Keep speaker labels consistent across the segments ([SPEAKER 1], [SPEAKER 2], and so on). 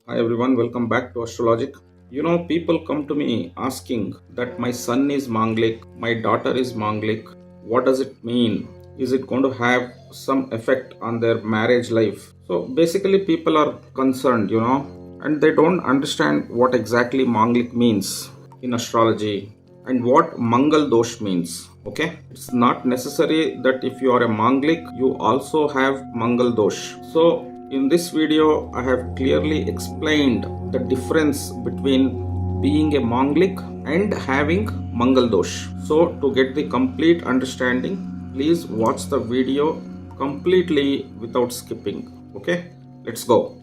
[SPEAKER 1] Hi everyone, welcome back to Astrologic. People come to me asking that my son is Manglik, my daughter is Manglik. What does it mean? Is it going to have some effect on their marriage life? So basically, people are concerned, and they don't understand what exactly Manglik means in astrology and what Mangal Dosh means. Okay, it's not necessary that if you are a Manglik, you also have Mangal Dosh. So in this video, I have clearly explained the difference between being a Manglik and having Mangal Dosh. So, to get the complete understanding, please watch the video completely without skipping. Okay, let's go.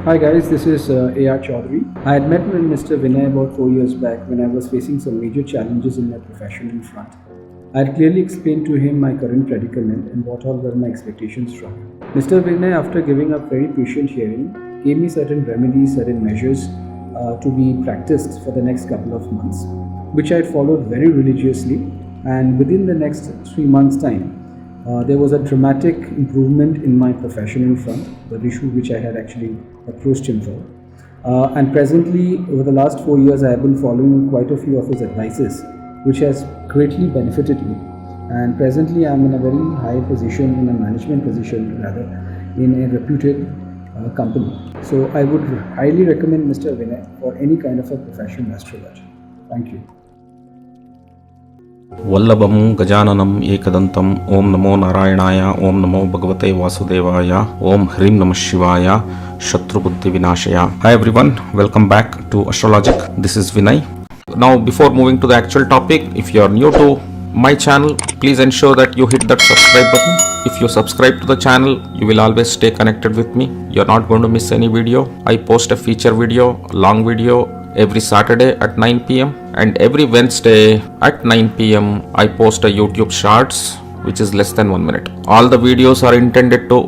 [SPEAKER 2] Hi guys, this is A.R. Chaudhary. I had met with Mr. Vinay about 4 years back when I was facing some major challenges in my professional front. I had clearly explained to him my current predicament and what all were my expectations from him. Mr. Vinay, after giving a very patient hearing, gave me certain remedies, certain measures to be practiced for the next couple of months, which I had followed very religiously. And within the next 3 months' time, there was a dramatic improvement in my professional front, the issue which I had actually approached him for. And presently, over the last 4 years, I have been following quite a few of his advices, which has greatly benefited me. And presently, I am in a very high position, in a management position rather, in a reputed company. So I would highly recommend Mr. Vinay for any kind of a professional astrologer. Thank you.
[SPEAKER 3] वल्लभं गजाननं एकदन्तं ओम नमो नारायणाय ओम नमो भगवते वासुदेवाय ओम ह्रीं नमः शिवाय शत्रुबुद्धि विनाशय. Hi everyone, welcome back to Astrologic. This is Vinay. Now before moving to the actual topic, if you are new to my channel, please ensure that you hit that subscribe button. If you subscribe to the channel, you will always stay connected with me. You're not going to miss any video. I post a feature video, long video every Saturday at 9 p.m. and every Wednesday at 9 p.m. I post a YouTube shorts which is less than 1 minute. All the videos are intended to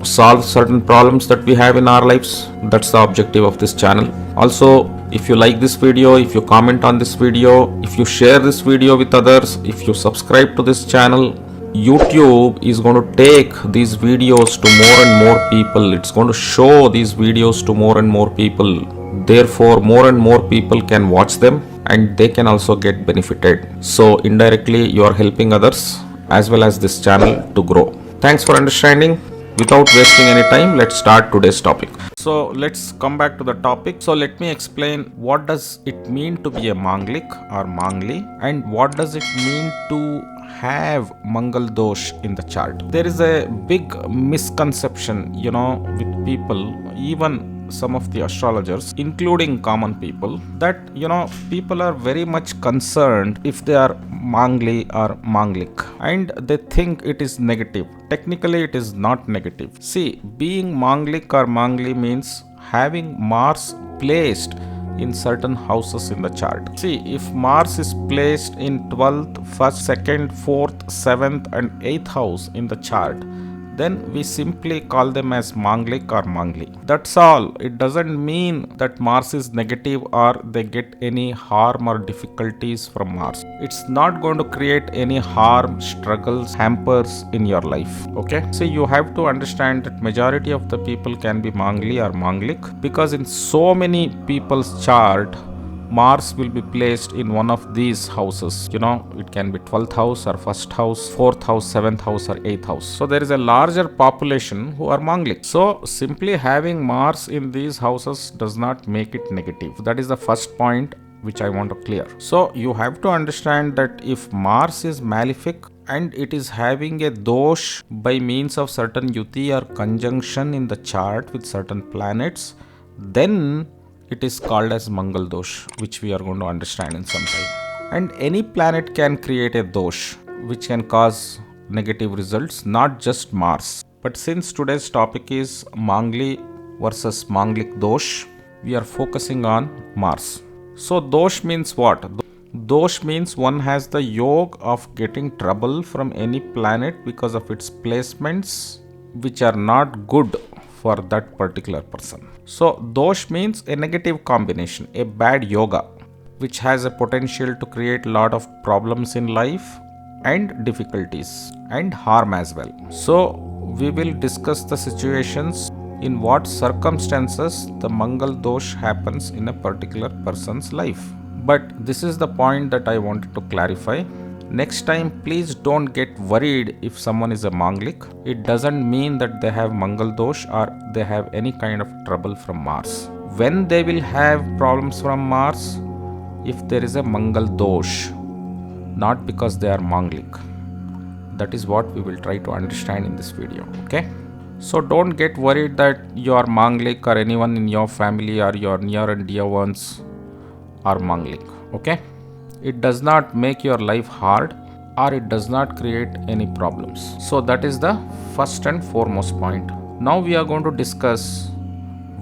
[SPEAKER 3] solve certain problems that we have in our lives. That's the objective of this channel. Also, if you like this video, if you comment on this video, if you share this video with others, if you subscribe to this channel, YouTube is going to take these videos to more and more people. It's going to show these videos to more and more people. Therefore, more and more people can watch them and they can also get benefited. So indirectly, you are helping others as well as this channel to grow. Thanks for understanding. Without wasting any time, let's start today's topic. So let's come back to the topic. So let me explain what does it mean to be a Manglik or Mangli and what does it mean to have Mangal Dosh in the chart. There is a big misconception, with people, even some of the astrologers, including common people, that people are very much concerned if they are Mangli or Manglik and they think it is negative. Technically, it is not negative. See, being Manglik or Mangli means having Mars placed in certain houses in the chart. See, if Mars is placed in 12th, 1st, 2nd, 4th, 7th and 8th house in the chart, then we simply call them as Manglik or Mangli. That's all. It doesn't mean that Mars is negative or they get any harm or difficulties from Mars. It's not going to create any harm, struggles, hampers in your life. Okay? So you have to understand that majority of the people can be Mangli or Manglik because in so many people's chart, Mars will be placed in one of these houses. It can be 12th house or 1st house, 4th house, 7th house or 8th house. So there is a larger population who are Manglik. So simply having Mars in these houses does not make it negative. That is the first point which I want to clear. So you have to understand that if Mars is malefic and it is having a dosh by means of certain yuti or conjunction in the chart with certain planets, then it is called as Mangal Dosh, which we are going to understand in some time. And any planet can create a dosh, which can cause negative results, not just Mars. But since today's topic is Mangli versus Manglik Dosh, we are focusing on Mars. So dosh means what? Dosh means one has the yoke of getting trouble from any planet because of its placements, which are not good for that particular person. So dosh means a negative combination, a bad yoga. which has a potential to create a lot of problems in life and difficulties and harm as well. So we will discuss the situations in what circumstances the Mangal Dosh happens in a particular person's life. But this is the point that I wanted to clarify. Next time, please don't get worried if someone is a Manglik. It doesn't mean that they have Mangal Dosh or they have any kind of trouble from Mars. When they will have problems from Mars, if there is a Mangal Dosh, not because they are Manglik. That is what we will try to understand in this video. Okay? So don't get worried that you are Manglik or anyone in your family or your near and dear ones are Manglik. Okay? It does not make your life hard or it does not create any problems. So that is the first and foremost point. Now we are going to discuss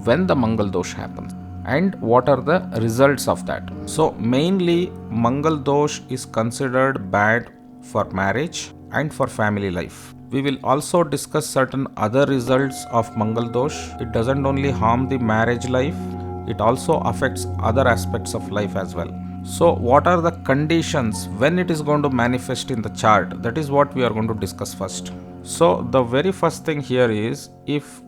[SPEAKER 3] when the Mangal Dosh happens and what are the results of that. So mainly Mangal Dosh is considered bad for marriage and for family life. We will also discuss certain other results of Mangal Dosh. It doesn't only harm the marriage life, it also affects other aspects of life as well. So what are the conditions when it is going to manifest in the chart? That is what we are going to discuss first. So the very first thing here is, if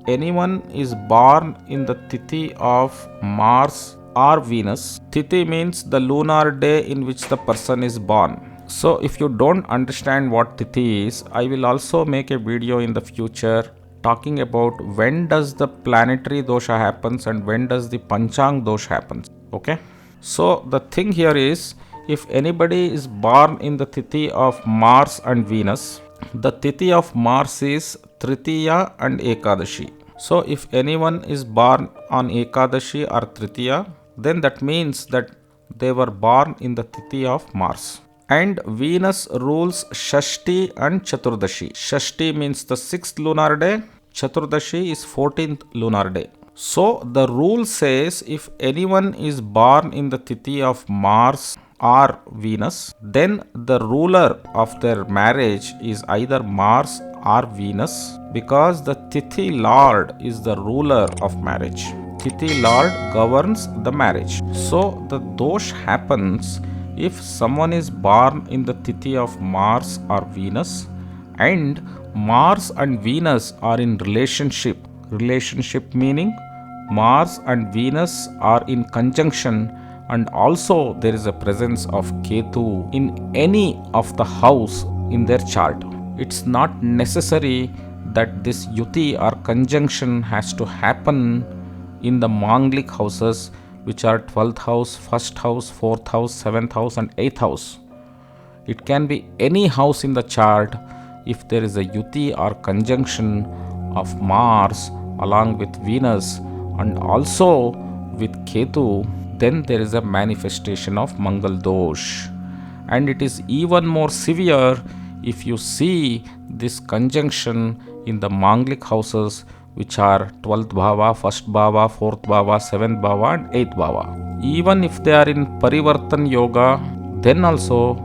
[SPEAKER 3] anyone is born in the Tithi of Mars or Venus, Tithi means the lunar day in which the person is born. So if you don't understand what Tithi is, I will also make a video in the future talking about when does the planetary dosha happens and when does the Panchang dosh happens. Okay? So the thing here is, if anybody is born in the Tithi of Mars and Venus, the Tithi of Mars is Tritiya and Ekadashi. So if anyone is born on Ekadashi or Tritiya, then that means that they were born in the Tithi of Mars. And Venus rules Shashti and Chaturdashi. Shashti means the 6th lunar day, Chaturdashi is 14th lunar day. So the rule says, if anyone is born in the Tithi of Mars or Venus, then the ruler of their marriage is either Mars or Venus, because the Tithi Lord is the ruler of marriage. Tithi Lord governs the marriage. So the dosh happens if someone is born in the Tithi of Mars or Venus and Mars and Venus are in relationship. Relationship meaning Mars and Venus are in conjunction, and also there is a presence of Ketu in any of the house in their chart. It's not necessary that this yuti or conjunction has to happen in the Manglik houses, which are 12th house, 1st house, 4th house, 7th house and 8th house. It can be any house in the chart. If there is a yuti or conjunction of Mars along with Venus and also with Ketu, then there is a manifestation of Mangal Dosh. And it is even more severe if you see this conjunction in the Manglik houses, which are 12th Bhava, 1st Bhava, 4th Bhava, 7th Bhava and 8th Bhava. Even if they are in Parivartan Yoga, then also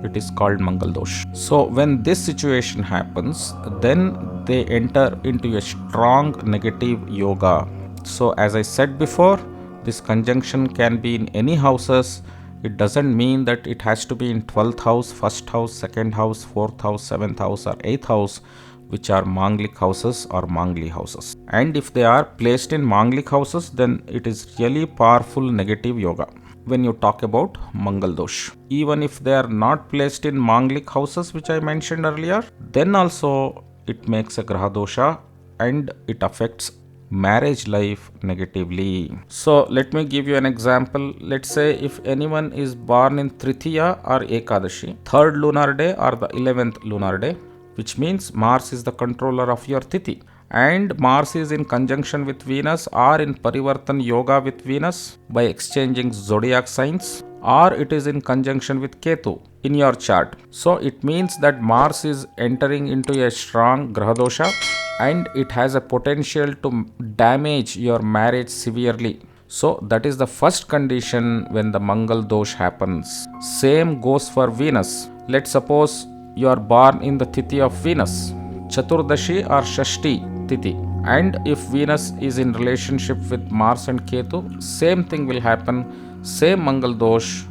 [SPEAKER 3] it is called Mangal Dosh. So when this situation happens, then they enter into a strong negative yoga. So as I said before, this conjunction can be in any houses. It doesn't mean that it has to be in 12th house, 1st house, 2nd house, 4th house, 7th house or 8th house, which are Manglik houses or Mangli houses. And if they are placed in Manglik houses, then it is really powerful negative yoga when you talk about Mangal Dosh. Even if they are not placed in Manglik houses, which I mentioned earlier, then also it makes a Graha Dosha and it affects marriage life negatively. So let me give you an example. Let's say if anyone is born in Tritiya or Ekadashi, 3rd lunar day or the 11th lunar day, which means Mars is the controller of your Tithi, and Mars is in conjunction with Venus or in Parivartan Yoga with Venus by exchanging zodiac signs, or it is in conjunction with Ketu in your chart. So it means that Mars is entering into a strong Graha Dosha and it has a potential to damage your marriage severely. So that is the first condition when the Mangal Dosh happens. Same goes for Venus. Let's suppose you are born in the Tithi of Venus, Chaturdashi or Shashti Tithi, and if Venus is in relationship with Mars and Ketu, same thing will happen. same Mangal dosh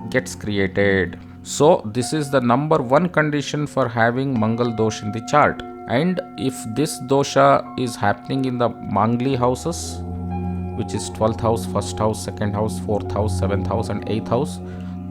[SPEAKER 3] gets created. So this is the number one condition for having Mangal dosh in the chart. And if this dosha is happening in the mangli houses, which is 12th house, 1st house, 2nd house, 4th house, 7th house and 8th house,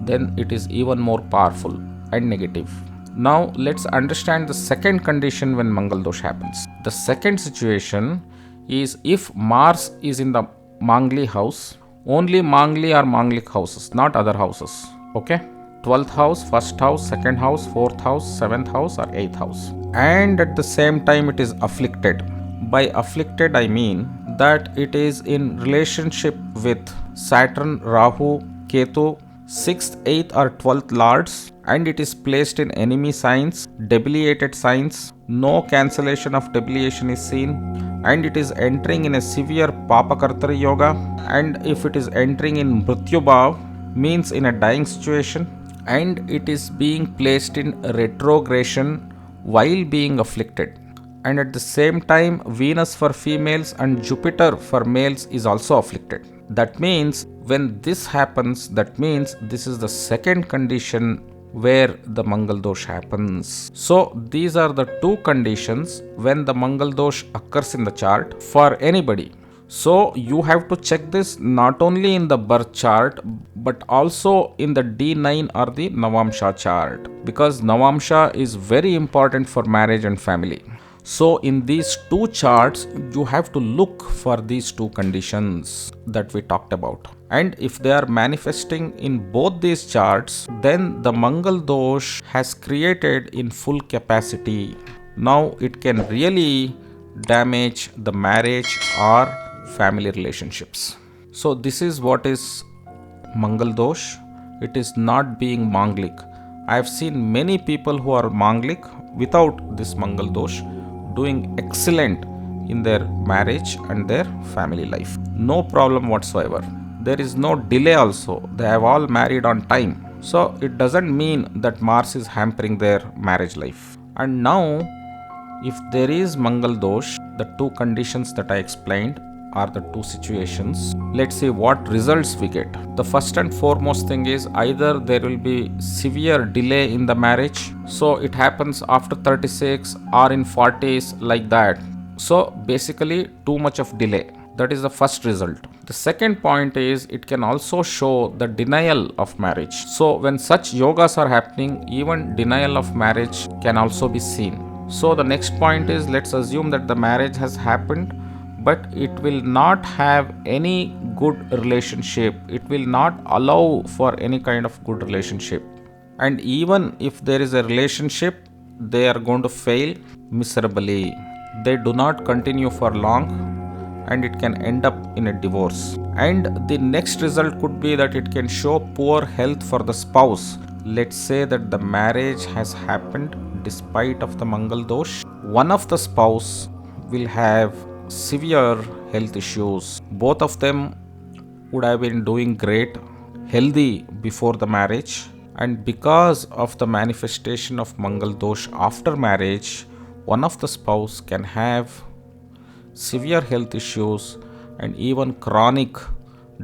[SPEAKER 3] then it is even more powerful and negative. Now let's understand the second condition when Mangal dosh happens. The second situation is if Mars is in the mangli house, only mangli or manglik houses, not other houses. Okay? 12th house, 1st house, 2nd house, 4th house, 7th house or 8th house. And at the same time it is afflicted. By afflicted I mean that it is in relationship with Saturn, Rahu, Ketu, 6th, 8th or 12th lords, and it is placed in enemy signs, debiliated signs, no cancellation of debiliation is seen, and it is entering in a severe Papakartari yoga, and if it is entering in Mrityu Bhav, means in a dying situation, and it is being placed in retrogression while being afflicted. And at the same time, Venus for females and Jupiter for males is also afflicted. That means when this happens, that means this is the second condition where the Mangal dosh happens. So these are the two conditions when the Mangal dosh occurs in the chart for anybody. So you have to check this not only in the birth chart but also in the D9 or the Navamsha chart, because Navamsha is very important for marriage and family. So in these two charts you have to look for these two conditions that we talked about, and if they are manifesting in both these charts, then the Mangal dosh has created in full capacity. Now it can really damage the marriage or family relationships. So this is what is Mangal dosh. It is not being manglik. I have seen many people who are manglik without this Mangal dosh doing excellent in their marriage and their family life. No problem whatsoever. There is no delay also. They have all married on time. So it doesn't mean that Mars is hampering their marriage life. And now, if there is Mangal dosh, the two conditions that I explained are the two situations. Let's see what results we get. The first and foremost thing is either there will be severe delay in the marriage, so it happens after 36 or in 40s, like that. So basically too much of delay. That is the first result. The second point is it can also show the denial of marriage. So when such yogas are happening, even denial of marriage can also be seen. So the next point is, let's assume that the marriage has happened, but it will not have any good relationship. It will not allow for any kind of good relationship. And even if there is a relationship, they are going to fail miserably. They do not continue for long and it can end up in a divorce. And the next result could be that it can show poor health for the spouse. Let's say that the marriage has happened despite of the Mangal dosh. One of the spouse will have severe health issues. Both of them would have been doing great, healthy before the marriage, and because of the manifestation of Mangal dosh after marriage, one of the spouse can have severe health issues and even chronic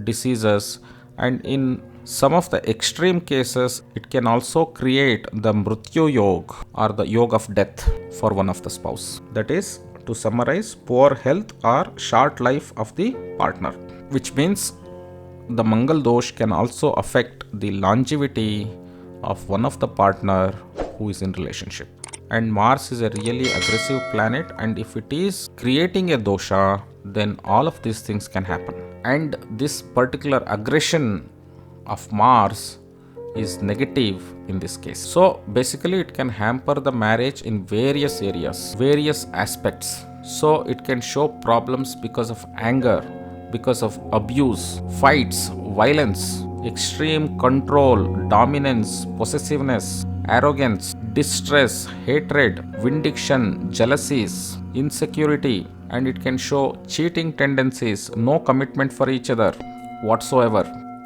[SPEAKER 3] diseases, and in some of the extreme cases it can also create the Mrityu Yoga or the yoga of death for one of the spouse. That is, to summarize, poor health or short life of the partner, which means the Mangal dosh can also affect the longevity of one of the partner who is in relationship. And Mars is a really aggressive planet, and if it is creating a dosha, then all of these things can happen. And this particular aggression of Mars is negative in this case. So basically it can hamper the marriage in various areas, various aspects. So it can show problems because of anger, because of abuse, fights, violence, extreme control, dominance, possessiveness, arrogance, distress, hatred, vindication, jealousies, insecurity, and it can show cheating tendencies, no commitment for each other whatsoever,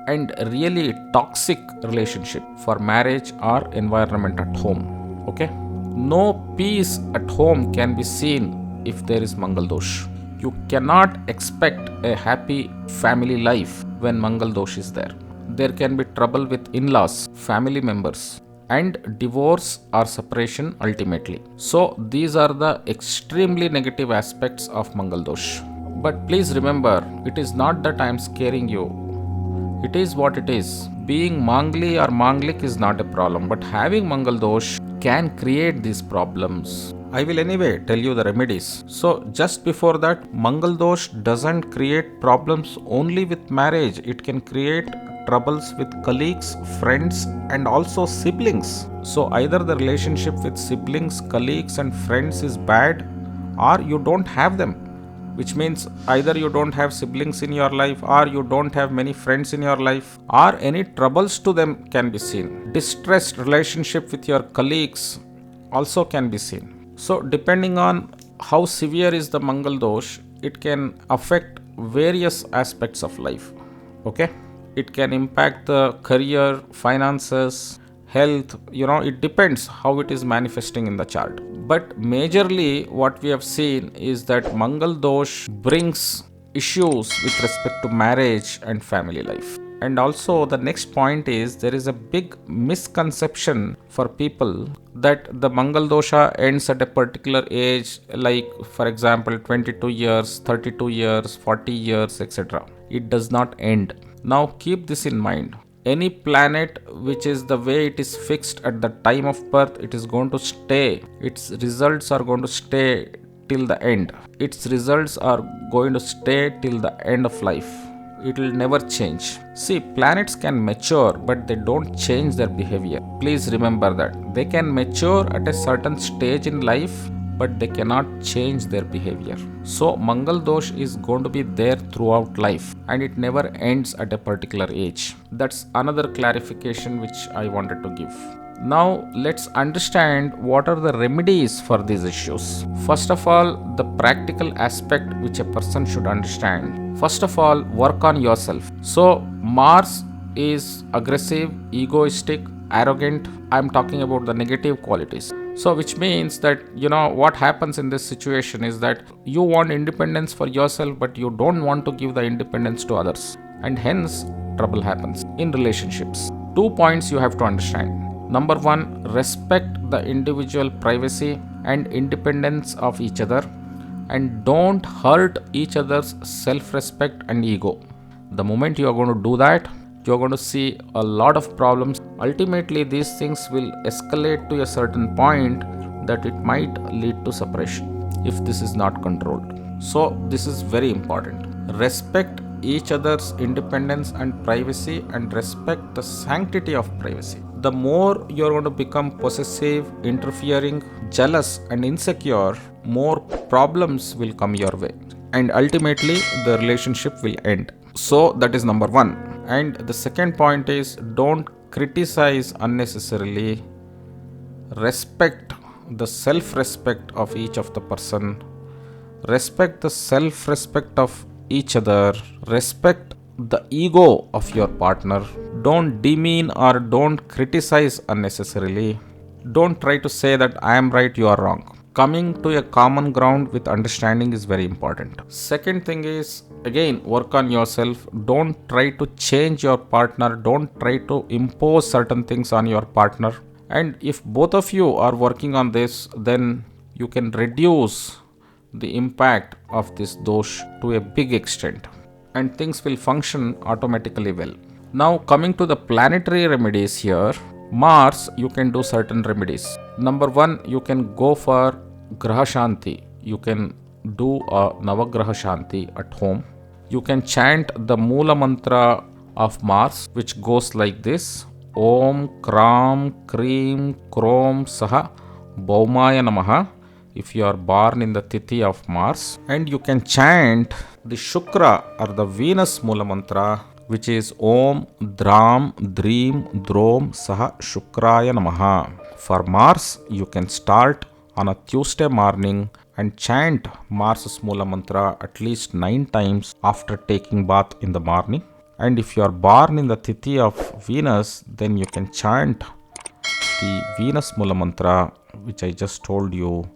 [SPEAKER 3] and really toxic relationship for marriage or environment at home. Okay, no peace at home can be seen if there is Mangal dosh. You cannot expect a happy family life when Mangal Dosh is there. There can be trouble with in-laws, family members, and divorce or separation ultimately. So these are the extremely negative aspects of Mangal Dosh. But please remember, it is not that I am scaring you. It is what it is. Being mangli or manglik is not a problem, but having Mangal Dosh can create these problems. I will anyway tell you the remedies. So just before that, Mangal Dosh doesn't create problems only with marriage. It can create troubles with colleagues, friends, and also siblings. So either the relationship with siblings, colleagues, and friends is bad, or you don't have them, which means either you don't have siblings in your life, or you don't have many friends in your life, or any troubles to them can be seen. Distressed relationship with your colleagues also can be seen. So depending on how severe is the Mangal Dosh, it can affect various aspects of life. Okay, it can impact the career, finances, health. It depends how it is manifesting in the chart. But majorly what we have seen is that Mangal Dosh brings issues with respect to marriage and family life. And also the next point is, there is a big misconception for people that the Mangal Dosha ends at a particular age, like for example 22 years, 32 years, 40 years, etc. It does not end. Now keep this in mind. Any planet which is the way it is fixed at the time of birth, it is going to stay. Its results are going to stay till the end. Its results are going to stay till the end of life. It will never change. See, planets can mature, but they don't change their behavior. Please remember that. They can mature at a certain stage in life, but they cannot change their behavior. So Mangal Dosh is going to be there throughout life, and it never ends at a particular age. That's another clarification which I wanted to give. Now let's understand what are the remedies for these issues. First of all, the practical aspect which a person should understand. First of all, work on yourself. So Mars is aggressive, egoistic, arrogant. I'm talking about the negative qualities. So which means that what happens in this situation is that you want independence for yourself, but you don't want to give the independence to others, and hence trouble happens in relationships. 2 points you have to understand. Number 1, respect the individual privacy and independence of each other, and don't hurt each other's self-respect and ego. The moment you are going to do that, you are going to see a lot of problems. Ultimately, these things will escalate to a certain point that it might lead to separation if this is not controlled. So this is very important. Respect each other's independence and privacy, and respect the sanctity of privacy. The more you're going to become possessive, interfering, jealous, and insecure, more problems will come your way, and ultimately the relationship will end. So that is number 1. And the second point is, don't criticize unnecessarily. Respect the self-respect of each of the person. Respect the self-respect of each other. Respect the ego of your partner. Don't demean or don't criticize unnecessarily. Don't try to say that I am right, you are wrong. Coming to a common ground with understanding is very important. Second thing is, again, work on yourself. Don't try to change your partner. Don't try to impose certain things on your partner. And if both of you are working on this, then you can reduce the impact of this dosh to a big extent, and things will function automatically well. Now coming to the planetary remedies here, Mars, you can do certain remedies. Number 1, you can go for Graha Shanti. You can do a Navagraha Shanti at home. You can chant the Moola Mantra of Mars, which goes like this: Om Kram Krim Krom Saha Bhaumaya Namaha, if you are born in the Tithi of Mars. And you can chant the Shukra or the Venus Moola Mantra, which is Om Dram Dream Drom Saha Shukraya Namaha. For Mars, you can start on a Tuesday morning and chant Mars's Moola Mantra at least 9 times after taking bath in the morning. And if you are born in the Tithi of Venus, then you can chant the Venus Moola Mantra, which I just told you,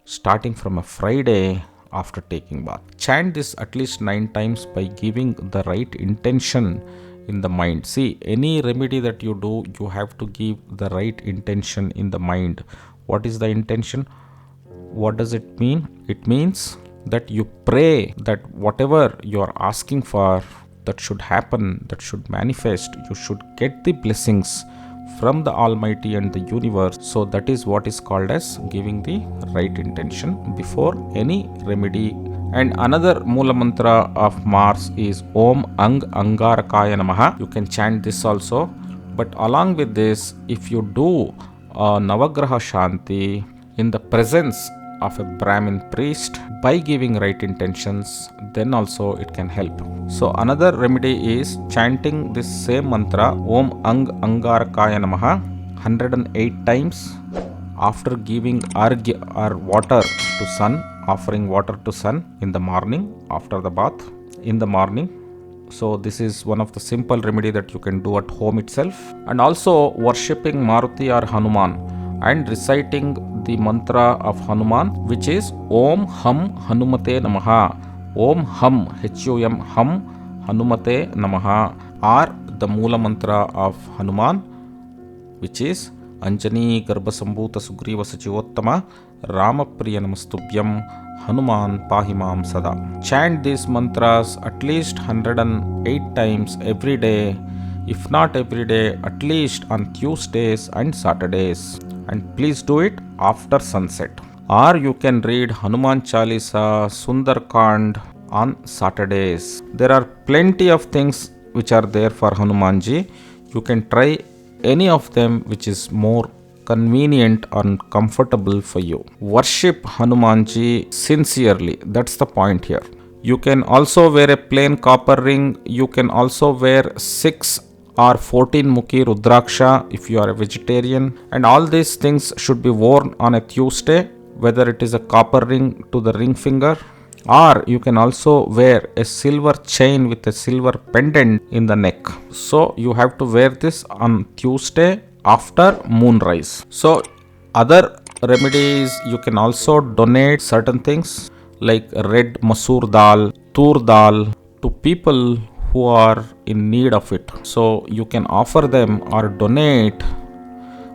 [SPEAKER 3] starting from a Friday after taking bath. Chant this at least 9 times by giving the right intention in the mind. See, any remedy that you do, you have to give the right intention in the mind. What is the intention? What does it mean? It means that you pray that whatever you are asking for, that should happen, that should manifest, you should get the blessings from the Almighty and the universe. So that is what is called as giving the right intention before any remedy. And another Mula mantra of Mars is Om Ang Angarakaya Namaha. You can chant this also. But along with this, if you do Navagraha Shanti in the presence of a Brahmin priest by giving right intentions, then also it can help. So another remedy is chanting this same mantra Om Ang Angarakaya Namaha 108 times after giving argya or water to sun, offering water to sun in the morning after the bath in the morning. So this is one of the simple remedy that you can do at home itself. And also worshipping Maruti or Hanuman and reciting the mantra of Hanuman, which is Om Ham Hanumate Namaha. Om Ham H-U-M Ham Hanumate Namaha, or the Mula mantra of Hanuman, which is Anjani Garbhasambhuta Sugriva Sachivottama Ramapriya Namastubhyam Hanuman Pahimam Sada. Chant these mantras at least 108 times every day. If not every day, at least on Tuesdays and Saturdays. And please do it after sunset. Or you can read Hanuman Chalisa, Sundarkand on Saturdays. There are plenty of things which are there for Hanumanji. You can try any of them which is more convenient and comfortable for you. Worship Hanumanji sincerely. That's the point here. You can also wear a plain copper ring. You can also wear 6 or 14 Mukhi Rudraksha if you are a vegetarian. And all these things should be worn on a Tuesday, whether it is a copper ring to the ring finger, or you can also wear a silver chain with a silver pendant in the neck. So you have to wear this on Tuesday after moonrise. So other remedies, you can also donate certain things like red masoor dal, tur dal to people who are in need of it. So you can offer them or donate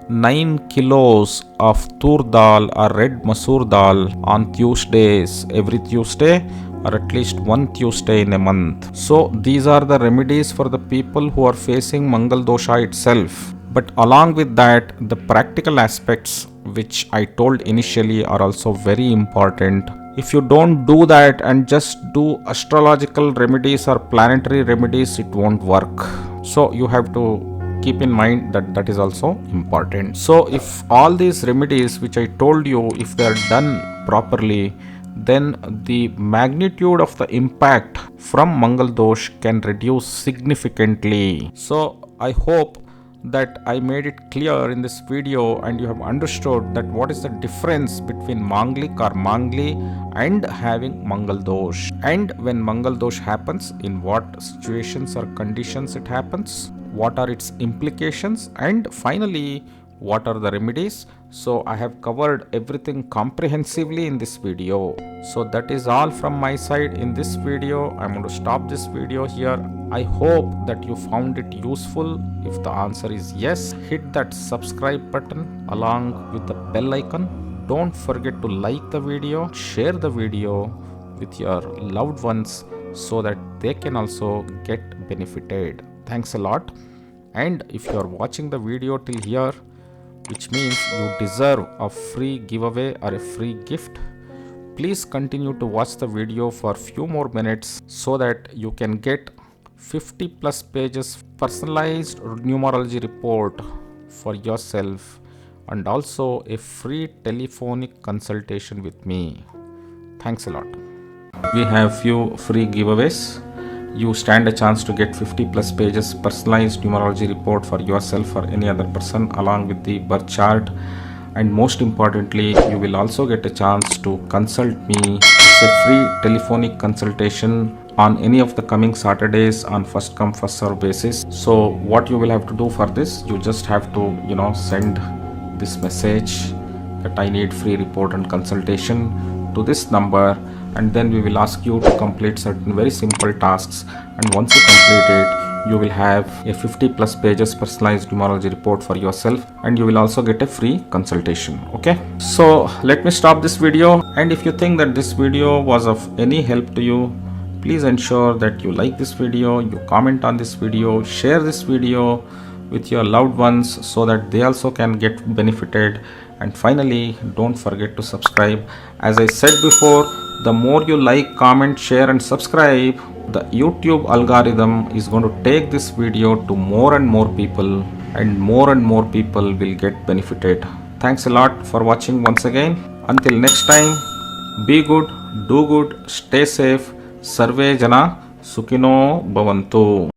[SPEAKER 3] 9 kilos of tur dal or red masoor dal on Tuesdays, every Tuesday, or at least one Tuesday in a month. So these are the remedies for the people who are facing Mangal Dosha itself. But along with that, the practical aspects which I told initially are also very important. If you don't do that and just do astrological remedies or planetary remedies, it won't work. So you have to keep in mind that that is also important. So if all these remedies which I told you, if they are done properly, then the magnitude of the impact from Mangal Dosh can reduce significantly. So I hope that I made it clear in this video and you have understood that what is the difference between Manglik or Mangli and having Mangal Dosh, and when Mangal Dosh happens, in what situations or conditions it happens, what are its implications, and finally what are the remedies. So I have covered everything comprehensively in this video. So that is all from my side in this video. I'm going to stop this video here. I hope that you found it useful. If the answer is yes, hit that subscribe button along with the bell icon. Don't forget to like the video, share the video with your loved ones so that they can also get benefited. Thanks a lot. And if you are watching the video till here, which means you deserve a free giveaway or a free gift, please continue to watch the video for a few more minutes so that you can get 50 plus pages personalized numerology report for yourself and also a free telephonic consultation with me. Thanks a lot. We have few free giveaways. You stand a chance to get 50 plus pages personalized numerology report for yourself or any other person along with the birth chart, and most importantly you will also get a chance to consult me. It's a free telephonic consultation on any of the coming Saturdays on first come first serve basis. So what you will have to do for this, you just have to send this message that I need free report and consultation to this number, and then we will ask you to complete certain very simple tasks, and once you complete it, you will have a 50 plus pages personalized numerology report for yourself, and you will also get a free consultation. Okay, so let me stop this video, and if you think that this video was of any help to you, please ensure that you like this video, you comment on this video, share this video with your loved ones so that they also can get benefited, and finally don't forget to subscribe. As I said before, the more you like, comment, share and subscribe, the YouTube algorithm is going to take this video to more and more people, and more people will get benefited. Thanks a lot for watching once again. Until next time, be good, do good, stay safe. Sarve jana sukino bhavantu.